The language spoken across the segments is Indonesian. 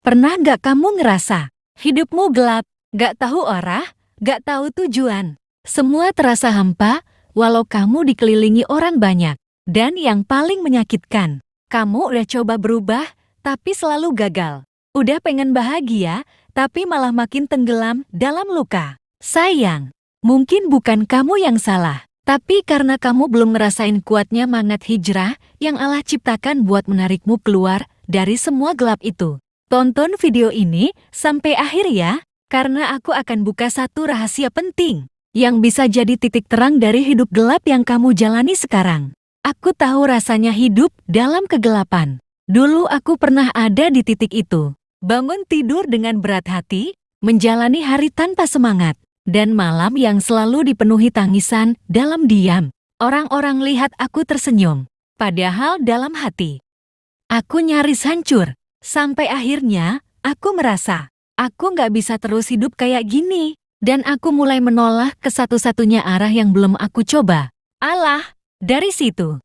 Pernah gak kamu ngerasa hidupmu gelap, gak tahu arah, gak tahu tujuan? Semua terasa hampa, walau kamu dikelilingi orang banyak. Dan yang paling menyakitkan, kamu udah coba berubah, tapi selalu gagal. Udah pengen bahagia, tapi malah makin tenggelam dalam luka. Sayang, mungkin bukan kamu yang salah, tapi karena kamu belum ngerasain kuatnya magnet hijrah yang Allah ciptakan buat menarikmu keluar dari semua gelap itu. Tonton video ini sampai akhir ya, karena aku akan buka satu rahasia penting yang bisa jadi titik terang dari hidup gelap yang kamu jalani sekarang. Aku tahu rasanya hidup dalam kegelapan. Dulu aku pernah ada di titik itu. Bangun tidur dengan berat hati, menjalani hari tanpa semangat, dan malam yang selalu dipenuhi tangisan dalam diam. Orang-orang lihat aku tersenyum, padahal dalam hati aku nyaris hancur. Sampai akhirnya, aku merasa, aku nggak bisa terus hidup kayak gini. Dan aku mulai menolak ke satu-satunya arah yang belum aku coba. Allah, dari situ,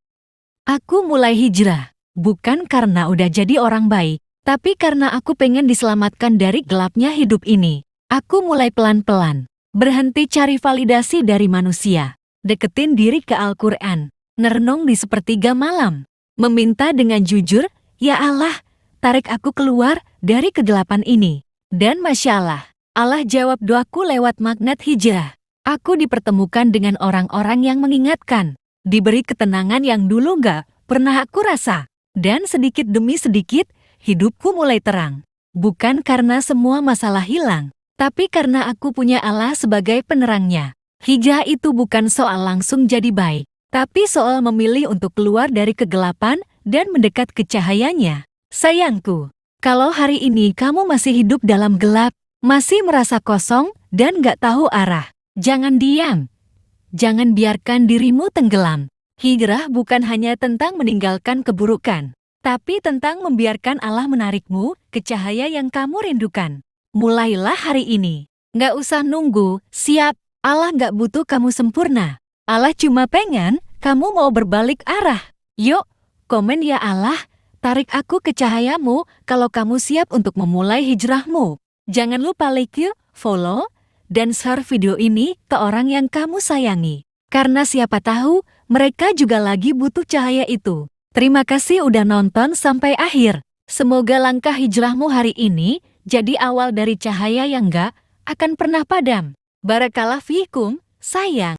aku mulai hijrah. Bukan karena udah jadi orang baik, tapi karena aku pengen diselamatkan dari gelapnya hidup ini. Aku mulai pelan-pelan, berhenti cari validasi dari manusia. Deketin diri ke Al-Quran, merenung di sepertiga malam. Meminta dengan jujur, ya Allah, tarik aku keluar dari kegelapan ini. Dan Masya Allah jawab doaku lewat magnet hijrah. Aku dipertemukan dengan orang-orang yang mengingatkan. Diberi ketenangan yang dulu gak pernah aku rasa. Dan sedikit demi sedikit, hidupku mulai terang. Bukan karena semua masalah hilang, tapi karena aku punya Allah sebagai penerangnya. Hijrah itu bukan soal langsung jadi baik, tapi soal memilih untuk keluar dari kegelapan dan mendekat ke cahayanya. Sayangku, kalau hari ini kamu masih hidup dalam gelap, masih merasa kosong dan gak tahu arah, jangan diam. Jangan biarkan dirimu tenggelam. Hijrah bukan hanya tentang meninggalkan keburukan, tapi tentang membiarkan Allah menarikmu ke cahaya yang kamu rindukan. Mulailah hari ini. Gak usah nunggu, siap. Allah gak butuh kamu sempurna. Allah cuma pengen kamu mau berbalik arah. Yuk, komen ya Allah. Tarik aku ke cahayamu kalau kamu siap untuk memulai hijrahmu. Jangan lupa like, follow, dan share video ini ke orang yang kamu sayangi. Karena siapa tahu, mereka juga lagi butuh cahaya itu. Terima kasih udah nonton sampai akhir. Semoga langkah hijrahmu hari ini jadi awal dari cahaya yang gak akan pernah padam. Barakallahu fiikum, sayang.